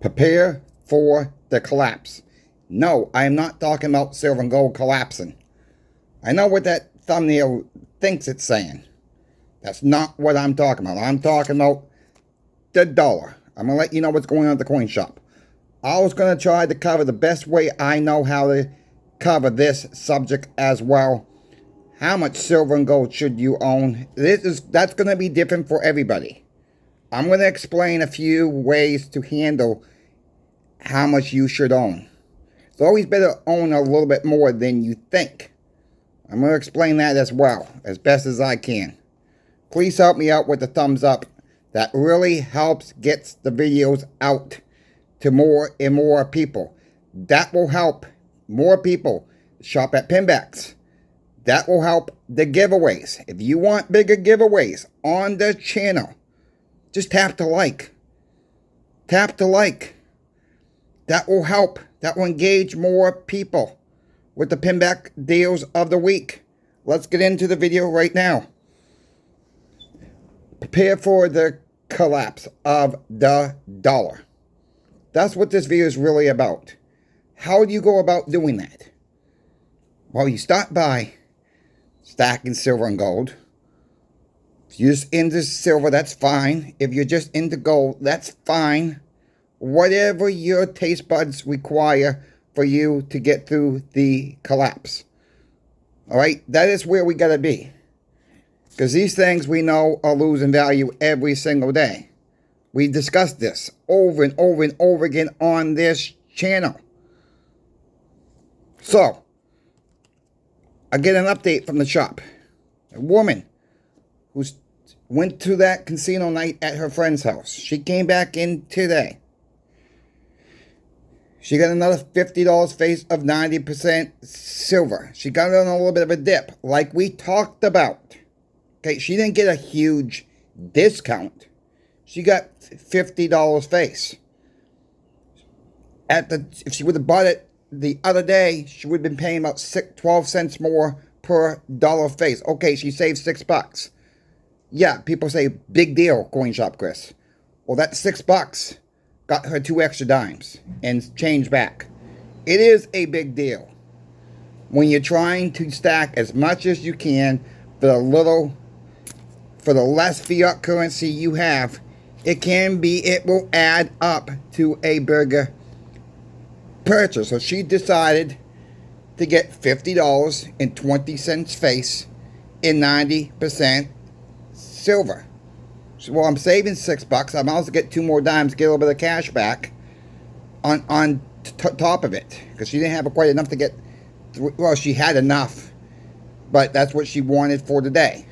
Prepare for the collapse. No, I am not talking about silver and gold collapsing. I know what that thumbnail thinks it's saying. That's not what I'm talking about. I'm talking about the dollar. I'm going to let you know what's going on at the coin shop. I was going to try to cover the best way I know how to cover this subject as well. How much silver and gold should you own? That's going to be different for everybody. I'm going to explain a few ways to handle how much you should own. It's always better to own a little bit more than you think. I'm going to explain that as well, as best as I can. Please help me out with the thumbs up. That really helps get the videos out to more and more people. That will help more people shop at Pinbacks. That will help the giveaways. If you want bigger giveaways on the channel, just tap the like. Tap the like. That will help. That will engage more people with the Pinback deals of the week. Let's get into the video right now. Prepare for the collapse of the dollar. That's what this video is really about. How do you go about doing that? Well, you start by stacking silver and gold. If you're just into silver, that's fine. If you're just into gold, that's fine. Whatever your taste buds require for you to get through the collapse. All right, that is where we got to be. Because these things we know are losing value every single day. We discussed this over and over and over again on this channel. So, I get an update from the shop. A woman who went to that casino night at her friend's house. She came back in today. She got another $50 face of 90% silver. She got it on a little bit of a dip, like we talked about. Okay, she didn't get a huge discount. She got $50 face. If she would have bought it the other day, she would have been paying about 12 cents more per dollar face. Okay, she saved $6. Yeah, people say, big deal, coin shop Chris. Well, that $6 got her 2 extra dimes and change back. It is a big deal when you're trying to stack as much as you can for the less fiat currency you have. It will add up to a bigger purchase. So she decided to get $50 and 20 cents face in 90% silver. So, well, I'm saving $6. I might as well get 2 more dimes, get a little bit of cash back on top of it. Because she didn't have quite enough to get through. Well, she had enough, but that's what she wanted for the day.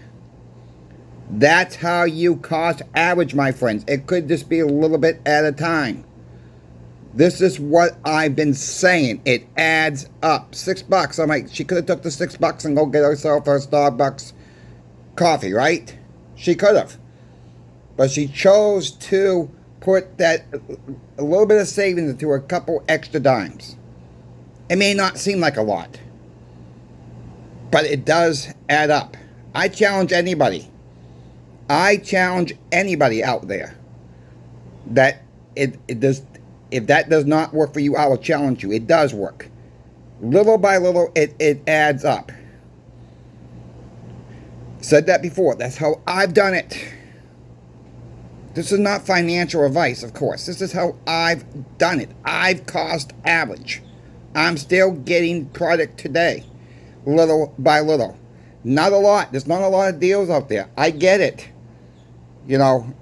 That's how you cost average, my friends. It could just be a little bit at a time. This is what I've been saying. It adds up. $6. I'm like, she could have took the $6 and go get herself her Starbucks coffee, right? She could have. But she chose to put that a little bit of savings into a couple extra dimes. It may not seem like a lot, but it does add up. I challenge anybody. I challenge anybody out there that it does. If that does not work for you, I will challenge you. It does work. Little by little, it adds up. Said that before. That's how I've done it. This is not financial advice, of course. This is how I've done it. I've cost average. I'm still getting product today, little by little. Not a lot. There's not a lot of deals out there. I get it. You know,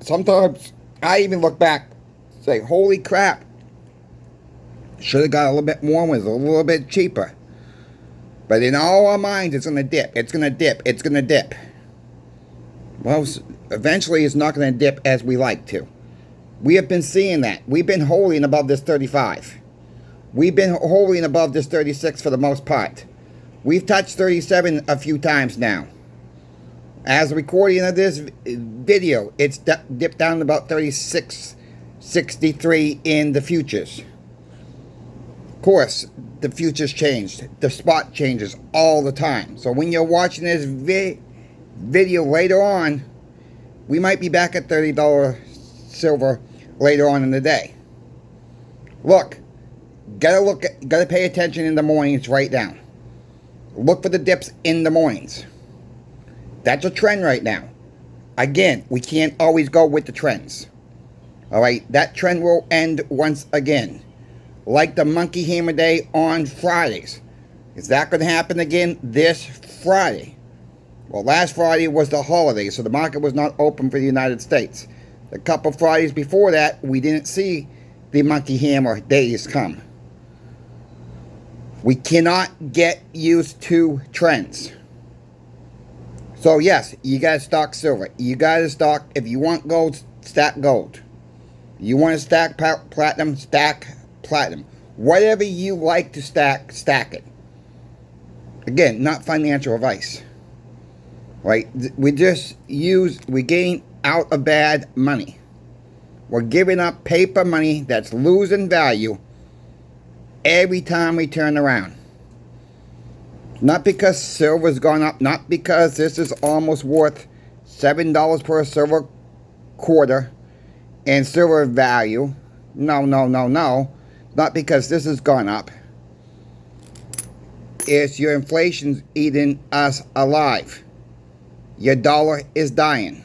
sometimes I even look back, say, holy crap. Should have got a little bit more when it was a little bit cheaper. But in all our minds, it's going to dip. It's going to dip. It's going to dip. Well, eventually it's not going to dip as we like to. We have been seeing that. We've been holding above this 35. We've been holding above this 36 for the most part. We've touched 37 a few times now. As a recording of this video, it's dipped down to about 36.63 in the futures. Of course, the futures changed. The spot changes all the time. So when you're watching this video later on, we might be back at $30 silver later on in the day. Look, gotta pay attention in the mornings right now. Look for the dips in the mornings. That's a trend right now. Again, we can't always go with the trends. Alright, that trend will end once again. Like the monkey hammer day on Fridays. Is that going to happen again this Friday? Well, last Friday was the holiday, so the market was not open for the United States. A couple Fridays before that, we didn't see the monkey hammer days come. We cannot get used to trends. So yes, you got to stock silver. You got to stock, if you want gold, stack gold. You want to stack platinum, stack platinum. Whatever you like to stack, stack it. Again, not financial advice. Right? We're getting out of bad money. We're giving up paper money that's losing value every time we turn around. Not because silver's gone up, not because this is almost worth $7 per silver quarter in silver value. No. Not because this has gone up. It's your inflation's eating us alive. Your dollar is dying.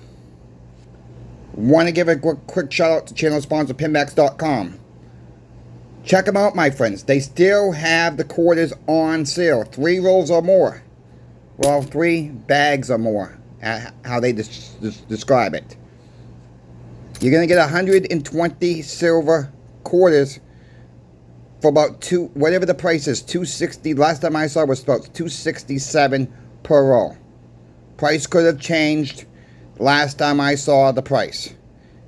Want to give a quick shout out to channel sponsor Pinbacks.com. Check them out, my friends. They still have the quarters on sale. 3 rolls or more. Well, 3 bags or more. How they describe it. You're going to get 120 silver quarters for about whatever the price is, $260. Last time I saw it was about $267 per roll. Price could have changed last time I saw the price.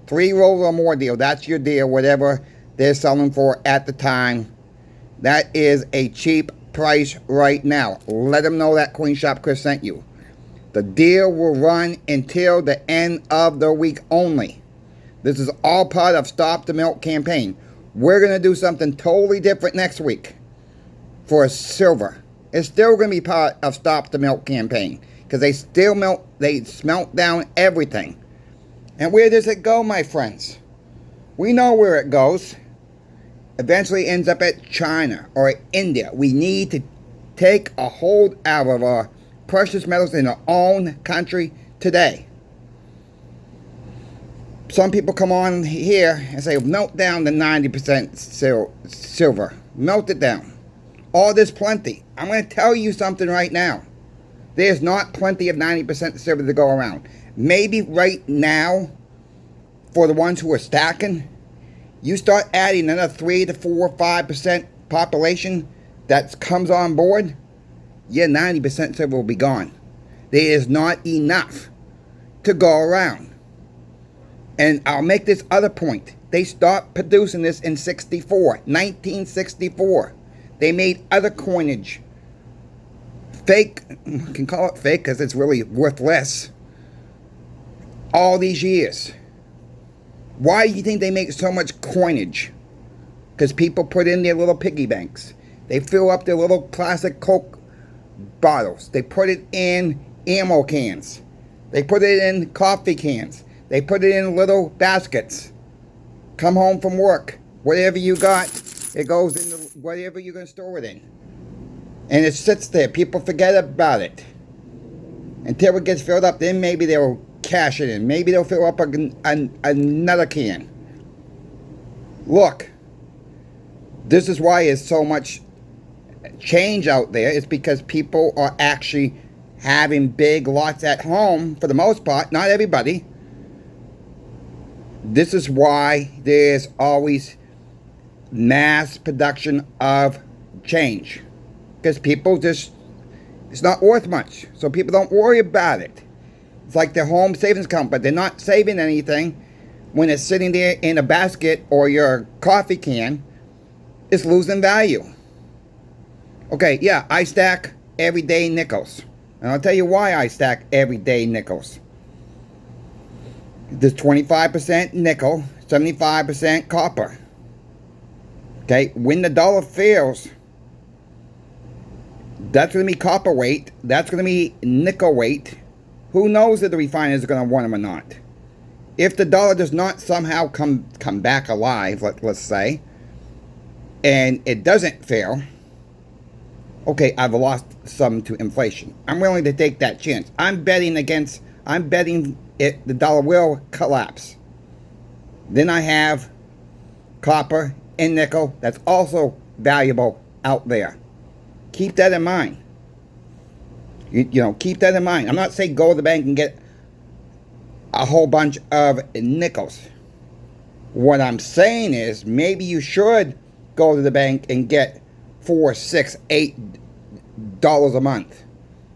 3 rolls or more deal. That's your deal, whatever they're selling for at the time. That is a cheap price right now. Let them know that Coin Shop Chris sent you. The deal will run until the end of the week only. This is all part of Stop the Milk campaign. We're going to do something totally different next week for silver. It's still going to be part of Stop the Milk campaign because they smelt down everything. And where does it go, my friends? We know where it goes. Eventually ends up at China or India. We need to take a hold out of our precious metals in our own country today. Some people come on here and say, melt down the 90% silver. Melt it down. Oh, there's plenty. I'm going to tell you something right now. There's not plenty of 90% silver to go around. Maybe right now, for the ones who are stacking, you start adding another 3 to 4, 5% population that comes on board, your 90% silver will be gone. There is not enough to go around. And I'll make this other point. They stopped producing this in 1964. They made other coinage. Fake, you can call it fake because it's really worthless. All these years. Why do you think they make so much coinage? Because people put in their little piggy banks. They fill up their little plastic Coke bottles. They put it in ammo cans. They put it in coffee cans. They put it in little baskets. Come home from work. Whatever you got, it goes in whatever you're going to store it in. And it sits there. People forget about it. Until it gets filled up, then maybe they'll cash it in. Maybe they'll fill up another can. Look, this is why there's so much change out there. It's because people are actually having big lots at home for the most part. Not everybody. This is why there's always mass production of change. Because people just, it's not worth much. So people don't worry about it. It's like their home savings account, but they're not saving anything when it's sitting there in a basket or your coffee can. It's losing value. Okay, yeah, I stack everyday nickels. And I'll tell you why I stack everyday nickels. There's 25% nickel, 75% copper. Okay, when the dollar fails, that's going to be copper weight. That's going to be nickel weight. Who knows if the refiners are going to want them or not? If the dollar does not somehow come back alive, let's say, and it doesn't fail, okay, I've lost some to inflation. I'm willing to take that chance. I'm betting the dollar will collapse. Then I have copper and nickel that's also valuable out there. Keep that in mind. Keep that in mind. I'm not saying go to the bank and get a whole bunch of nickels. What I'm saying is maybe you should go to the bank and get $4, $6, $8 a month.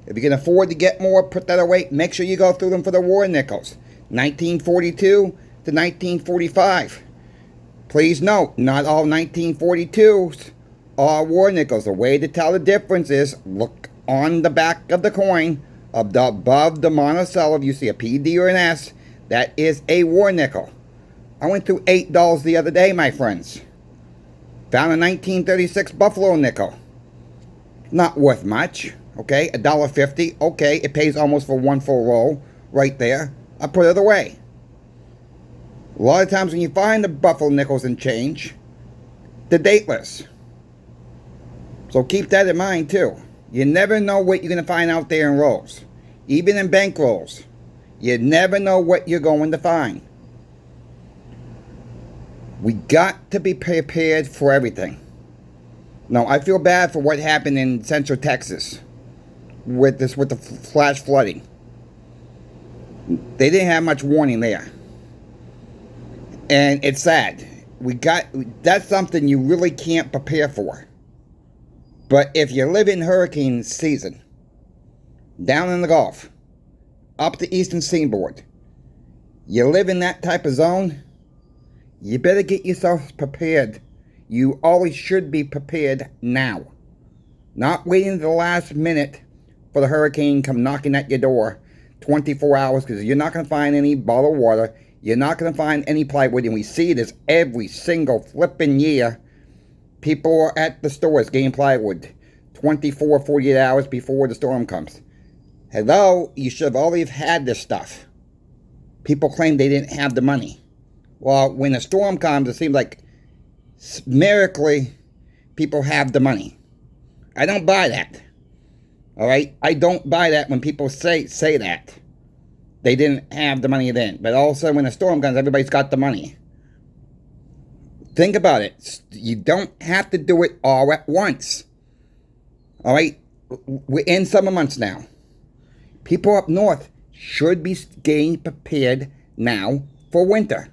If you can afford to get more, put that away. Make sure you go through them for the war nickels. 1942 to 1945. Please note, not all 1942s are war nickels. The way to tell the difference is look on the back of the coin above the monocell. If you see a PD or an S, that is a war nickel. I went through $8 the other day, my friends. Found a 1936 Buffalo nickel. Not worth much, okay? $1.50, okay, it pays almost for one full roll right there. I put it away. A lot of times when you find the Buffalo nickels and change, they're dateless. So keep that in mind too. You never know what you're going to find out there in rolls. Even in bank rolls. You never know what you're going to find. We got to be prepared for everything. Now, I feel bad for what happened in Central Texas with the flash flooding. They didn't have much warning there. And it's sad. That's something you really can't prepare for. But if you live in hurricane season, down in the Gulf, up the eastern seaboard, you live in that type of zone, you better get yourself prepared. You always should be prepared now. Not waiting to the last minute for the hurricane come knocking at your door 24 hours, because you're not going to find any bottled water. You're not going to find any plywood. And we see this every single flipping year. People are at the stores getting plywood 24, 48 hours before the storm comes. Hello, you should have already had this stuff. People claim they didn't have the money. Well, when a storm comes, it seems like miraculously people have the money. I don't buy that. All right? I don't buy that when people say that. They didn't have the money then. But also when a storm comes, everybody's got the money. Think about it. You don't have to do it all at once. All right? We're in summer months now. People up north should be getting prepared now for winter.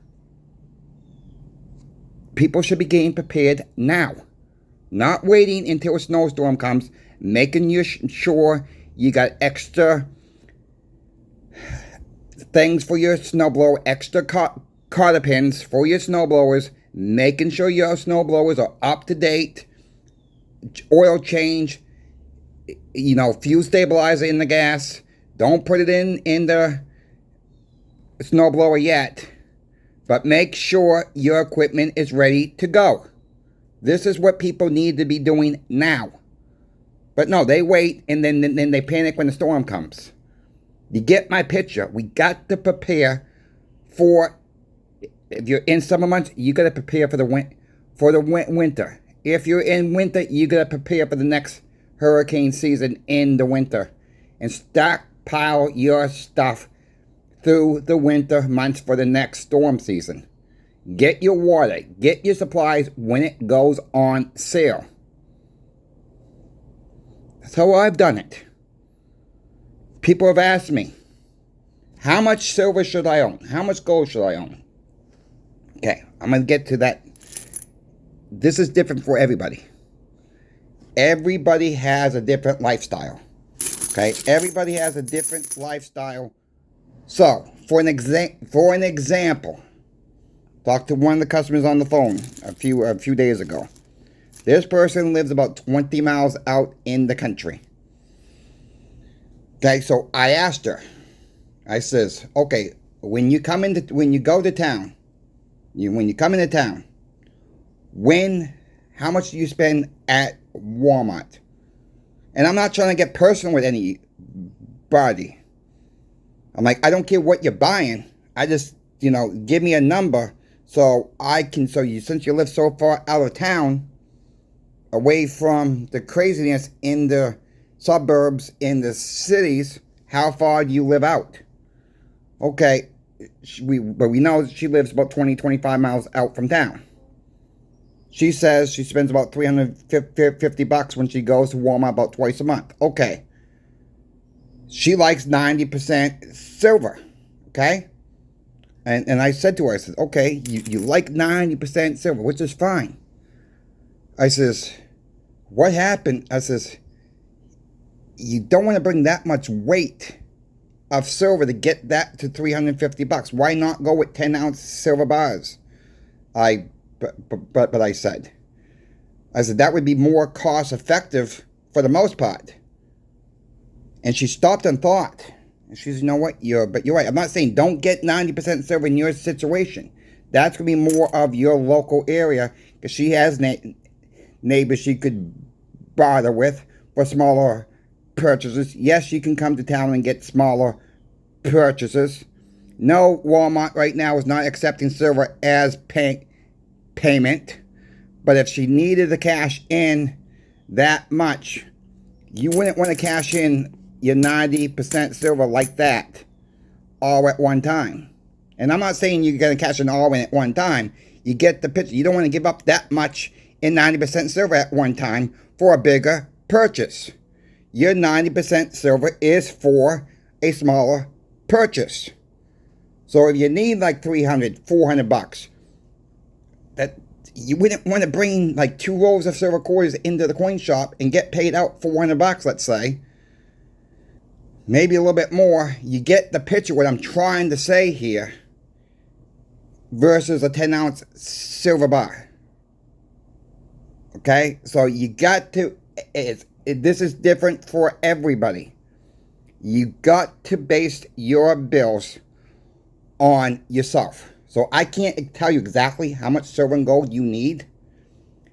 People should be getting prepared now. Not waiting until a snowstorm comes. Making sure you got extra things for your snowblower. Extra cotter pins for your snowblowers. Making sure your snowblowers are up to date. Oil change. Fuel stabilizer in the gas. Don't put it in the snowblower yet. But make sure your equipment is ready to go. This is what people need to be doing now. But no, they wait and then they panic when the storm comes. You get my picture. We got to prepare for, if you're in summer months, you got to prepare for the winter. If you're in winter, you got to prepare for the next hurricane season in the winter. And stockpile your stuff through the winter months for the next storm season. Get your water, get your supplies when it goes on sale. That's how I've done it. People have asked me, how much silver should I own? How much gold should I own? Okay, I'm going to get to that. This is different for everybody. Everybody has a different lifestyle. Okay, everybody has a different lifestyle. So, for an example, talked to one of the customers on the phone a few days ago. This person lives about 20 miles out in the country. Okay, so I asked her. I says, okay, when you come into town, how much do you spend at Walmart? And I'm not trying to get personal with anybody. I'm like, I don't care what you're buying. I just, give me a number so since you live so far out of town, away from the craziness in the suburbs, in the cities, how far do you live out? Okay, but we know she lives about 20, 25 miles out from town. She says she spends about $350 when she goes to Walmart about twice a month. Okay. She likes 90% silver. Okay? And I said to her, I said, okay, you like 90% silver, which is fine. I says, what happened? I says, you don't want to bring that much weight of silver to get that to $350. Why not go with 10-ounce silver bars? But I said that would be more cost effective for the most part. And she stopped and thought. And she said, you know what, but you're right. I'm not saying don't get 90% silver in your situation. That's going to be more of your local area, because she has neighbors she could barter with for smaller purchases. Yes, she can come to town and get smaller purchases. No, Walmart right now is not accepting silver as payment. But if she needed to cash in that much, you wouldn't want to cash in your 90% silver like that all at one time. And I'm not saying you're going to cash in all in at one time. You get the picture. You don't want to give up that much in 90% silver at one time for a bigger purchase. Your 90% silver is for a smaller purchase. So if you need like $300, $400, that you wouldn't want to bring like 2 rolls of silver quarters into the coin shop and get paid out $400, let's say. Maybe a little bit more. You get the picture what I'm trying to say here. Versus a 10-ounce silver bar. Okay? So you got to, this is different for everybody. You got to base your bills on yourself. So I can't tell you exactly how much silver and gold you need.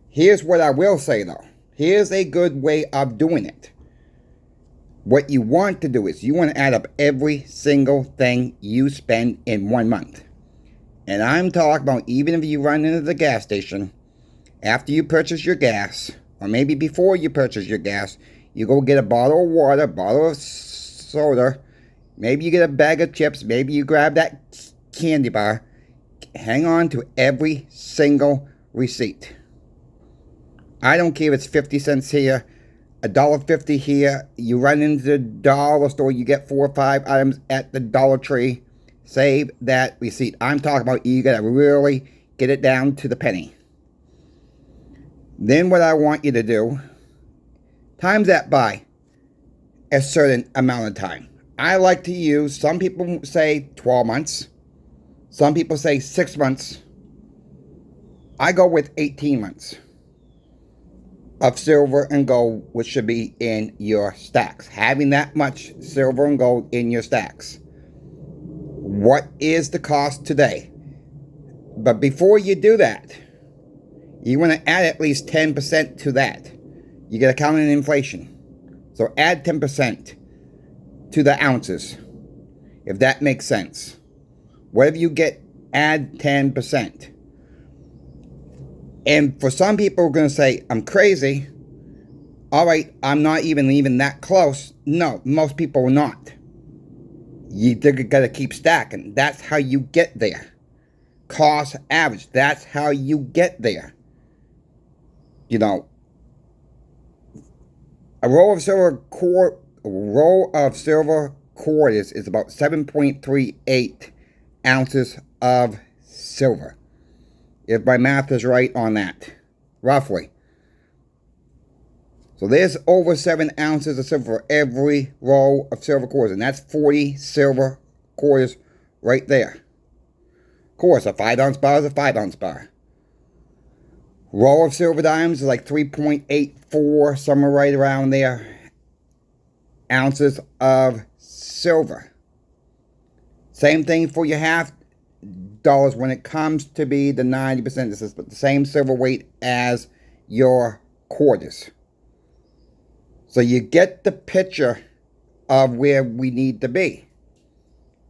Here's what I will say though. Here's a good way of doing it. What you want to do is you want to add up every single thing you spend in 1 month. And I'm talking about even if you run into the gas station, after you purchase your gas, or maybe before you purchase your gas, you go get a bottle of water, bottle of soda, maybe you get a bag of chips, maybe you grab that candy bar. Hang on to every single receipt. I don't care if it's 50 cents here, $1.50 here. You run into the dollar store, you get 4 or 5 items at the Dollar Tree. Save that receipt. I'm talking about you got to really get it down to the penny. Then what I want you to do, times that by a certain amount of time. I like to use, some people say 12 months. Some people say 6 months. I go with 18 months of silver and gold, which should be in your stacks. Having that much silver and gold in your stacks. What is the cost today? But before you do that, you want to add at least 10% to that. You got to count in inflation. So add 10% to the ounces, if that makes sense. Whatever you get, add 10%. And for some people are going to say, I'm crazy. All right, I'm not even leaving that close. No, most people are not. You got to keep stacking. That's how you get there. Cost average. That's how you get there. You know, a roll of silver quarters is about 7.38 ounces of silver. If my math is right on that, roughly. So there's over 7 ounces of silver for every roll of silver quarters. And that's 40 silver quarters right there. Of course, a 5-ounce bar is a 5-ounce bar. Roll of silver dimes is like 3.84, somewhere right around there. Ounces of silver. Same thing for your half dollars when it comes to be the 90%. This is the same silver weight as your quarters. So you get the picture of where we need to be.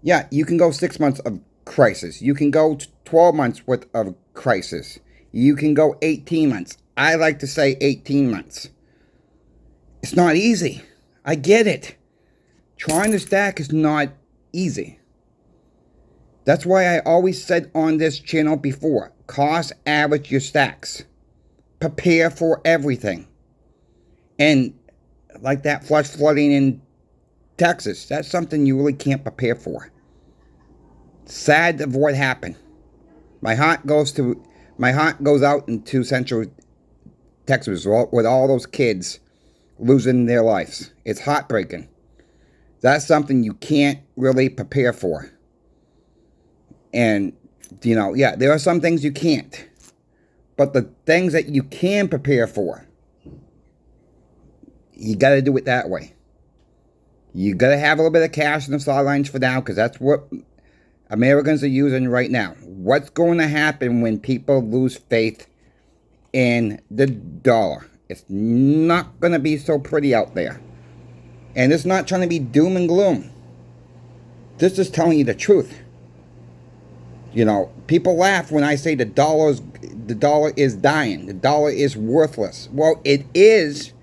Yeah, you can go 6 months of crisis. You can go 12 months worth of crisis. You can go 18 months. I like to say 18 months. It's not easy. I get it. Trying to stack is not easy. That's why I always said on this channel before, cost average your stacks. Prepare for everything. And like that flash flooding in Texas, that's something you really can't prepare for. Sad of what happened. My heart goes out into Central Texas with all those kids losing their lives. It's heartbreaking. That's something you can't really prepare for. And, yeah, there are some things you can't. But the things that you can prepare for, you got to do it that way. You got to have a little bit of cash in the sidelines for now, because that's what Americans are using right now. What's going to happen when people lose faith in the dollar? It's not going to be so pretty out there. And it's not trying to be doom and gloom. This is telling you the truth. People laugh when I say the dollar is dying. The dollar is worthless. Well, it is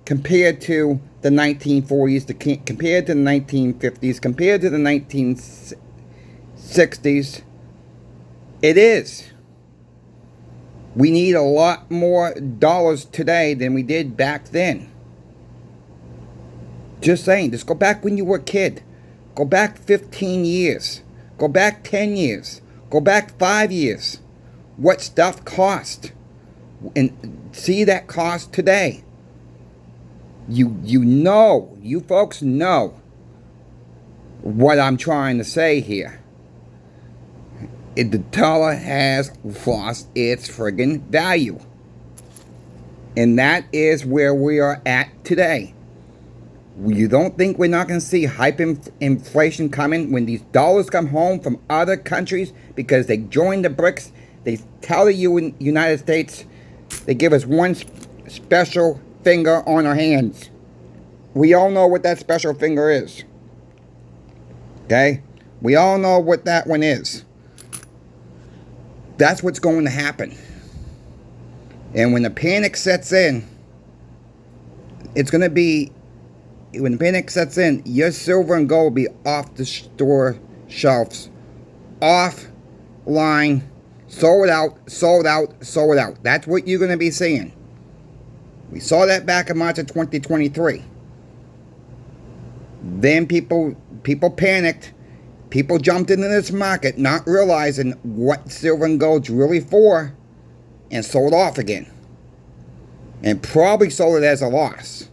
compared to the 1940s, compared to the 1950s, compared to the 1960s. It is. We need a lot more dollars today than we did back then. Just saying. Just go back when you were a kid. Go back 15 years. Go back 10 years. Go back 5 years. What stuff cost. And see that cost today. You folks know what I'm trying to say here. The dollar has lost its friggin' value. And that is where we are at today. You don't think we're not going to see hyperinflation coming when these dollars come home from other countries because they joined the BRICS? They tell the United States, they give us one special finger on our hands. We all know what that special finger is. Okay? We all know what that one is. That's what's going to happen. And when the panic sets in, it's going to be, when the panic sets in, your silver and gold will be off the store shelves. Offline. Sold out, sold out, sold out. That's what you're going to be seeing. We saw that back in March of 2023. Then people panicked. People jumped into this market not realizing what silver and gold's really for and sold off again. And probably sold it as a loss.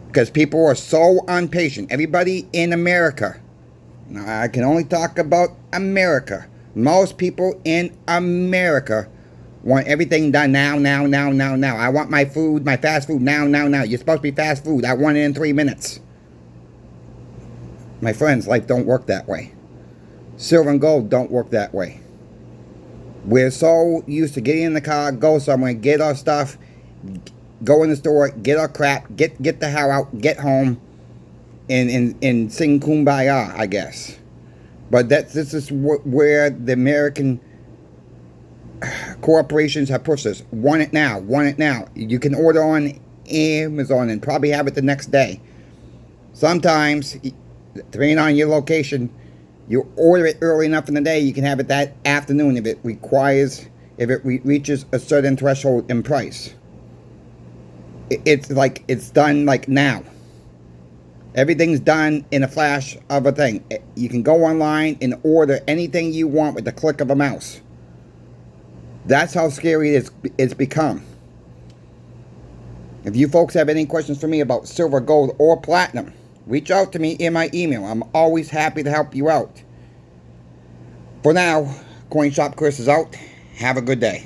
Because people are so impatient. Everybody in America. Now, I can only talk about America. Most people in America want everything done now. I want my food, my fast food now. You're supposed to be fast food. I want it in 3 minutes. My friends, life don't work that way. Silver and gold don't work that way. We're so used to getting in the car, go somewhere, get our stuff, go in the store, get our crap, get the hell out, get home, and sing Kumbaya, I guess. But this is where the American corporations have pushed us. Want it now, want it now. You can order on Amazon and probably have it the next day. Sometimes, depending on your location, you order it early enough in the day, you can have it that afternoon if it reaches a certain threshold in price. It's done like now. Everything's done in a flash of a thing. You can go online and order anything you want with the click of a mouse. That's how scary it's become. If you folks have any questions for me about silver, gold, or platinum, reach out to me in my email. I'm always happy to help you out. For now, Coin Shop Chris is out. Have a good day.